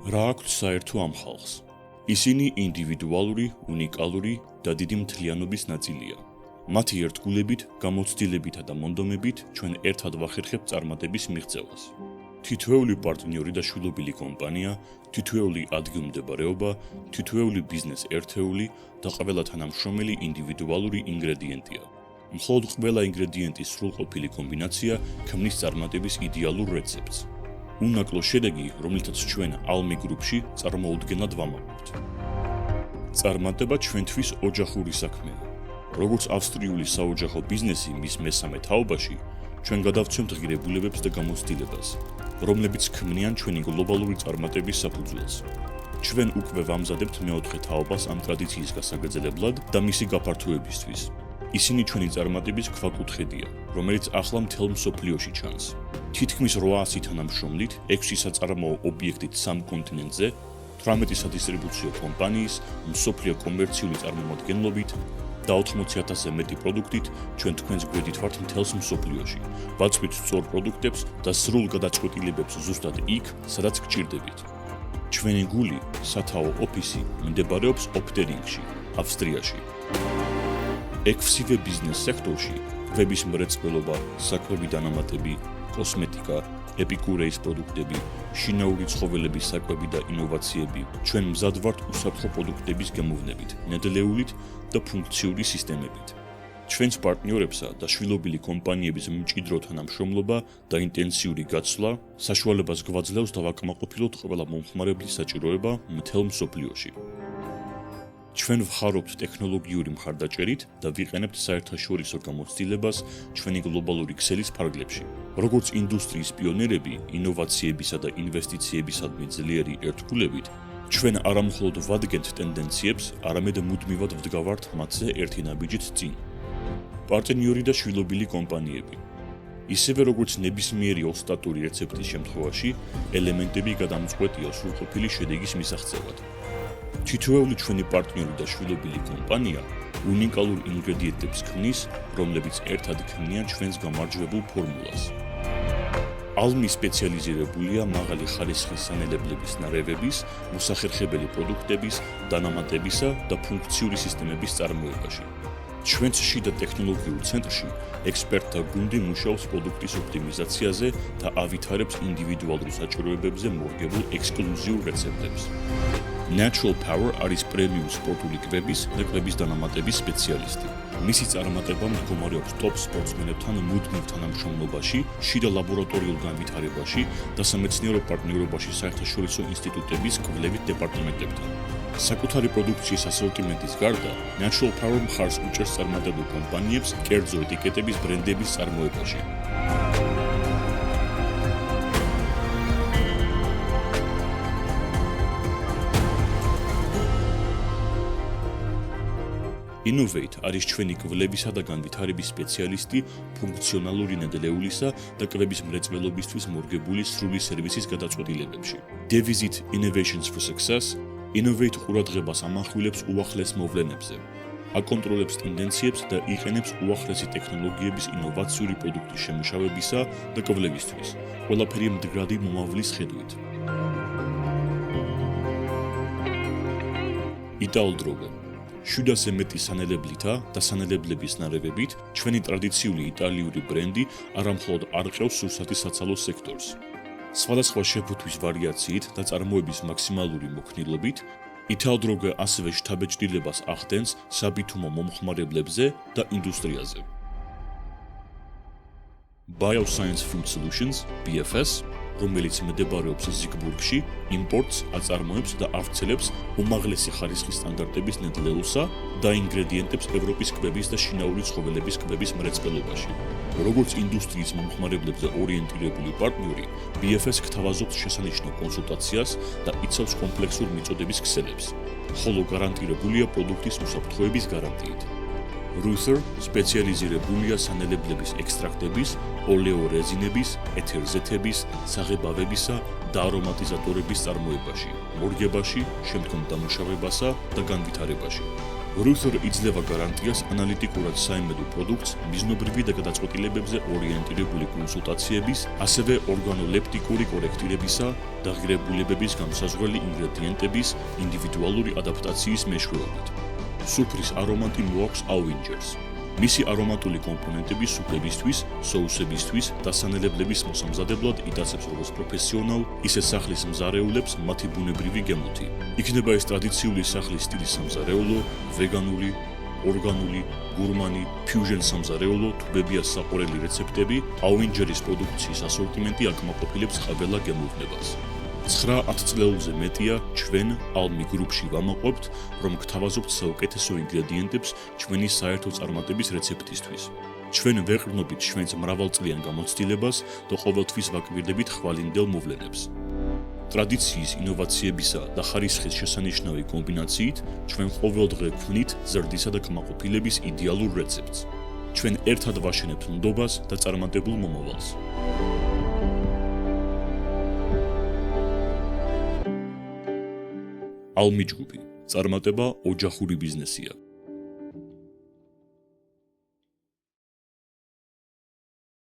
რა აქვთ საერთო ამ ხალხს? ისინი ინდივიდუალური, უნიკალური და დიდი მთლიანობის ნაწილია. მათი ერთგულებით, გამოცდილებითა და მონდომებით ჩვენ ერთად ვახერხებთ წარმატების მიღწევას. თითოეული პარტნიორი და შვილობილი კომპანია, თითოეული ადგილმდებარეობა, თითოეული ბიზნეს ერთეული და ყველა თანამშრომელი ინდივიდუალური ინგრედიენტია. მხოლოდ ყველა ინგრედიენტის სრულყოფილი კომბინაცია ქმნის წარმატების იდეალურ რეცეპტს. უნაკლო შედეგი, რომლითაც ჩვენ ალმი გრუპში წარმოუდგენლად ვამაყობთ. წარმატება ჩვენთვის ოჯახური საქმეა. როგორც ავსტრიული საოჯახო ბიზნესი მის მესამე თაობაში, ჩვენ გადავცემთ ღირებულებებს და გამოცდილებას, რომლებიც ქმნიან ჩვენი გლობალური წარმატების საფუძველს. ჩვენ უკვე ვამზადებთ მეოთხე თაობას ამ ტრადიციის გასაგრძელებლად და მისი გაფართოებისთვის. ისინი ჩვენი წარმატების ქვაკუთხედია, რომელიც ახლა მთელ მსოფლიოში ჩანს. თითქმის 800 თანამშრომლით, 6 საწარმოო ობიექტით 3 კონტინენტზე, 18 სადისტრიბუციო კომპანიის, მსოფლიო კომერციული წარმომადგენლობით და 80,000-ზე მეტი პროდუქტით ჩვენ თქვენს გვერდით ვართ მთელს მსოფლიოში. ვაწვით სწორ პროდუქტებს და სრულ გადაწყვეტილებებს ზუსტად იქ, სადაც გჭირდებით. ჩვენი გული, სათაო ოფისი მდებარეობს ოპტერინგში, ავსტრიაში. ექვსივე ბიზნეს სექტორში, ვების მრეწველობა, საკვები დანამატები, კოსმეტიკა, ეპიკურეის პროდუქტები, შინაური ცხოველების საკვები და ინოვაციები, ჩვენ მზად ვართ უსაფრთხო პროდუქტების გემოვნებით, ნედლეულით და ფუნქციური სისტემებით. ჩვენს პარტნიორებსა და შვილობილი კომპანიების მჭიდრო თანამშრომლობა და ინტენსიური გაცვლა საშუალებას გვაძლევს დავაკმაყოფილოთ ყველა მომხმარებლის საჭიროება მთელ მსოფლიოში. ჩვენ ვხარობთ ტექნოლოგიური მხარდაჭერით და ვიყენებთ საერთაშორისო გამოცდილებას ჩვენი გლობალური ქსელის ფარგლებში. როგორც ინდუსტრიის პიონერები, ინოვაციებისა და ინვესტიციებისადმი ძლიერი ერთგულებით, ჩვენ არამხოლოდ ვადგენთ ტენდენციებს, არამედ მუდმივად ვდგავართ მათზე ერთი ნაბიჯით წინ. პარტნიორი და შვილობილი კომპანიები. ისევე როგორც ნებისმიერი ოსტატური რეცეპტის შემთხვევაში, ელემენტები გადამწყვეტია სრულყოფილი შედეგის მისაღწევად. თითოეული ჩვენი პარტნიორი და შვილობილი კომპანია უნიკალურ ინგრედიენტებს ქმნის, რომლებიც ერთად ქმნიან ჩვენს გამარჯვებულ ფორმულას. ალმი სპეციალიზირებულია მაღალი ხარისხის სანელებლების ნარევების, მოსახერხებელი პროდუქტების, დანამატებისა და ფუნქციური სისტემების წარმოებაში. ჩვენს შიდა ტექნოლოგიურ ცენტრში ექსპერტთა გუნდი მუშაობს პროდუქტის ოპტიმიზაციაზე და ავითარებს ინდივიდუალურ საჭიროებებზე მორგებულ ექსკლუზიურ რეცეპტებს. Natural Power არის პრემიუმ სპორტული კვების და კვების დანამატების სპეციალისტი. მისი წარმატება მდგომარეობს ტოპ სპორტსმენებთან მუდმივ თანამშრომლობაში, შიდა ლაბორატორიულ განვითარებაში და სამეცნიერო პარტნიორობაში საერთაშორისო ინსტიტუტების კვლევით დეპარტამენტებთან. საკუთარი პროდუქციის ასორტიმენტის გარდა, Natural Power მხარს უჭერს წარმატებულ კომპანიებს კერძო ეტიკეტების ბრენდების წარმოებაში. Innovate არის ჩვენი კვლევისა და განვითარების სპეციალისტი ფუნქციონალური ნედლეულისა და კვების მრეწველობისთვის მორგებული სრული სერვისის გადაწყვეტილებებში. Devizit Innovations for Success, Innovate ყურადღებას ამახვილებს უახლეს მოვლენებზე, აკონტროლებს ტენდენციებს და იყენებს უახლესი ტექნოლოგიების ინოვაციური პროდუქტის შემუშავებისა და კვლევისთვის, ყველაფერი მდგრადი მომავლის ხედვით. იტალდროგე 700-ზე მეტი სანელებლითა და სანელებლების ნარევებით ჩვენი ტრადიციული იტალიური ბრენდი არამხოლოდ არ ყრევს სურსათის საცალოს სექტორს. სხვადასხვა შეფუთვის ვარიაციით და წარმოების მაქსიმალური მოქნილობით, იტალდროგე ასევე შთაბეჭდილებას ახდენს საბითუმო მომხმარებლებზე და ინდუსტრიაზე. Bioscience Food Solutions, BFS, რომელიც მდებარეობს ზიგბურგში, იმპორტს, აწარმოებს და ავრცელებს უმაღლესი ხარისხის სტანდარტების ნედლეულსა და ინგრედიენტებს ევროპის კვების და შინაური ცხოველების კვების მრეწველობაში. როგორც ინდუსტრიის მომხმარებლებზე ორიენტირებული პარტნიორი, BFS გთავაზობს შესანიშნავ კონსულტაციას და იცავს კომპლექსურ მიწოდების ქსელებს, ხოლო გარანტირებულია პროდუქტის უსაფრთხოების გარანტიით. Ruther სპეციალიზირებულია სანელებლების ექსტრაქტების, ოლეორეზინების, ეთერზეთების, საღებავებისა და არომატიზატორების წარმოებაში, მორგებაში, შემდგომ დამუშავებასა და განვითარებაში. რუთერ იძლევა გარანტიას ანალიტიკურად საიმედო პროდუქტს მიზნობრივი და გადაწყვეტილებებზე ორიენტირებული კონსულტაციების, ასევე ორგანოლეპტიკური კორექტირებისა და ღირებულებების გამსაზღვრელი ინგრედიენტების ინდივიდუალური ადაპტაციის მეშვეობით. სუფრის არომატი მოაქვს აუინჯერს. მისი არომატული კომპონენტები სუფლებისთვის, соусებისთვის და სანელებლების მოსამზადებლად იტაცებს როგორც პროფესიონალ, ისე სახლის მზარეულებს მათი ბუნებრივი გემოთი. იქნება ეს ტრადიციული სახლის სტილის სამზარეულო, ვეგანური, ორგანული, გურმანი, ფიუჟენ სამზარეულო, თუბებია საყვარელი რეცეპტები, აუინჯერის პროდუქციის ასორტიმენტი აკმაყოფილებს ყველა გემოვნებას. 9-10 წლეულზე მეტია ჩვენ ალმი გრუპში ვამაყობთ, რომ გთავაზობთ საუკეთესო ინგრედიენტებს ჩვენი საერთო წარმატების რეცეპტისთვის. ჩვენ ვეყრდნობით ჩვენს მრავალწლიან გამოცდილებას და ყოველთვის ვაკვირდებით ხვალინდელ მოვლენებს. ტრადიციის, ინოვაციებისა და ხარისხის შესანიშნავი კომბინაციით ჩვენ ყოველდღე გვქვნით ზრდისა და კმაყოფილების იდეალურ რეცეპტს. ჩვენ ერთად ვაშენებთ ნდობას და წარმატებულ მომავალს. ალმი ჯგუფი. წარმატება ოჯახური ბიზნესია.